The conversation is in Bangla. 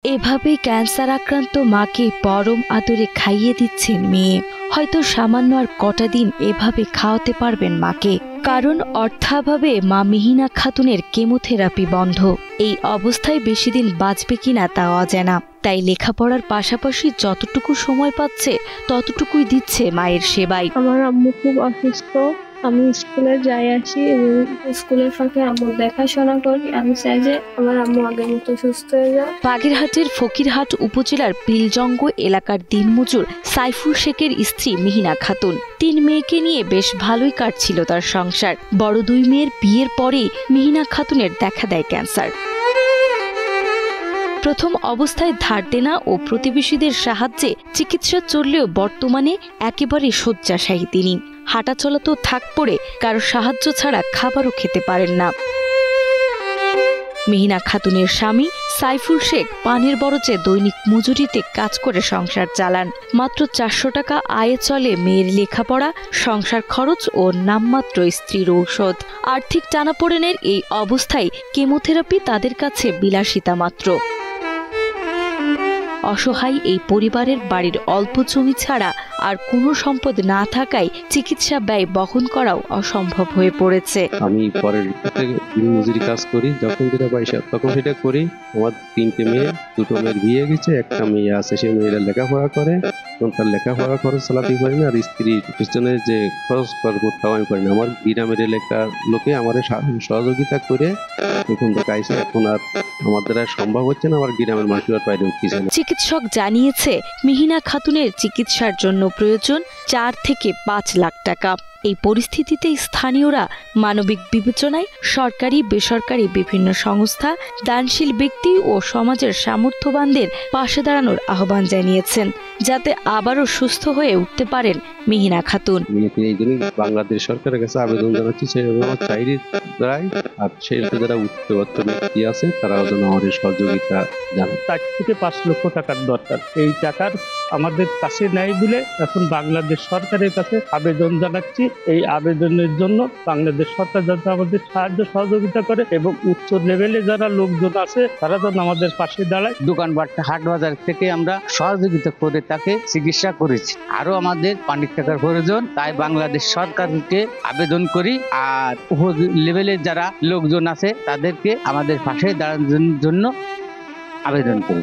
এভাবেই ক্যান্সার আক্রান্ত মাকে পরম আদরে খাইয়ে দিচ্ছেন মেয়ে। হয়তো সামান্য আর কটা দিন এভাবে খাওয়াতে পারবেন মাকে, কারণ অর্থাভাবে মা মিহিনা খাতুনের কেমোথেরাপি বন্ধ। এই অবস্থায় বেশি দিন বাঁচবে কিনা তাও অজানা। তাই লেখাপড়ার পাশাপাশি যতটুকু সময় পাচ্ছে ততটুকুই দিচ্ছে মায়ের সেবায়। আমার আম্মু খুব অসুস্থ, আমি স্কুলে যাই আসি এবং স্কুলের ফাঁকে আম্মুর দেখাশোনা করি। আমি চাই যে আমার আম্মু আগের মতো সুস্থ হয়ে যায়। বাগেরহাটের ফকিরহাট উপজেলার পিলজঙ্গ এলাকার দিনমজুর সাইফুল শেখের স্ত্রী মিহিনা খাতুন। 3 মেয়েকে নিয়ে বেশ ভালোই কাটছিল তার সংসার। বড় 2 মেয়ের বিয়ের পরেই মিহিনা খাতুনের দেখা দেয় ক্যান্সার। প্রথম অবস্থায় ধার দেনা ও প্রতিবেশীদের সাহায্যে চিকিৎসা চললেও বর্তমানে একেবারে শয্যাশায়ী তিনি। হাঁটাচলা তো থাক পড়ে, কারো সাহায্য ছাড়া খাবারও খেতে পারেন না। মিহিনা খাতুনের স্বামী সাইফুল শেখ পানের বরজে দৈনিক মজুরিতে কাজ করে সংসার চালান। মাত্র 400 টাকা আয়ে চলে মেয়ের লেখাপড়া, সংসার খরচ ও নামমাত্র স্ত্রীর ঔষধ। আর্থিক টানাপোড়েনের এই অবস্থায় কেমোথেরাপি তাদের কাছে বিলাসিতা মাত্র। অসহায় এই পরিবারের বাড়ির অল্প জমি ছাড়া আর কোনো সম্পদ না থাকায় চিকিৎসা ব্যয় বহন করাও অসম্ভব হয়ে পড়েছে। আমি পরের মজুরি কাজ করি, যখন যেটা পয়সা তখন সেটা করি। আমার 3টে মেয়ে, 2টো মেয়ের বিয়ে গেছে, একটা মেয়ে আছে, সে মেয়েরা লেখাপড়া করে, তার লেখাপড়া খরচ চালাতে পারি না, আর স্ত্রীর পিছনে যে খরচ করবো তাও আমি পারি না। আমার গ্রামের এলাকার লোকে আমার সহযোগিতা করে এখন দেখাইছে, এখন আর আমার দ্বারা সম্ভব হচ্ছে না, আমার গ্রামের মানুষ আর বাইরে উঠছে না। চিকিৎসক জানিয়েছে মিহিনা খাতুনের চিকিৎসার জন্য প্রয়োজন 4 থেকে 5 লাখ টাকা। এই পরিস্থিতিতে স্থানীয়রা মানবিক বিবেচনায় সরকারি বেসরকারি বিভিন্ন সংস্থা, দানশীল ব্যক্তি ও সমাজের সামর্থ্যবানদের পাশে দাঁড়ানোর আহ্বান জানিয়েছেন, যাতে আবারও সুস্থ হয়ে উঠতে পারেন মিহিনা খাতুন। এই জন্যই বাংলাদেশ সরকারের কাছে আবেদন জানাচ্ছি, আমার চাইরে দ্বারাই আর সেই যারা উত্তরবর্ত ব্যক্তি আছে তারাও যেন আমাদের সহযোগিতা জানায়। 4 থেকে 5 লক্ষ টাকার দরকার। এই টাকার আমাদের কাছে নাই বলে এখন বাংলাদেশ সরকারের কাছে আবেদন জানাচ্ছি। এই আবেদনের জন্য বাংলাদেশ সরকার যাতে আমাদের সাহায্য সহযোগিতা করে এবং উচ্চ লেভেলে যারা লোকজন আছে তারা যেন আমাদের পাশে দাঁড়ায়। দোকানপাট হাট বাজার থেকে আমরা সহযোগিতা করে তাকে চিকিৎসা করেছি। আরো আমাদের পানির টাকার প্রয়োজন, তাই বাংলাদেশ সরকারকে আবেদন করি। আর উপর লেভেলে যারা লোকজন আছে তাদেরকে আমাদের পাশে দাঁড়ানোর জন্য আবেদন করি।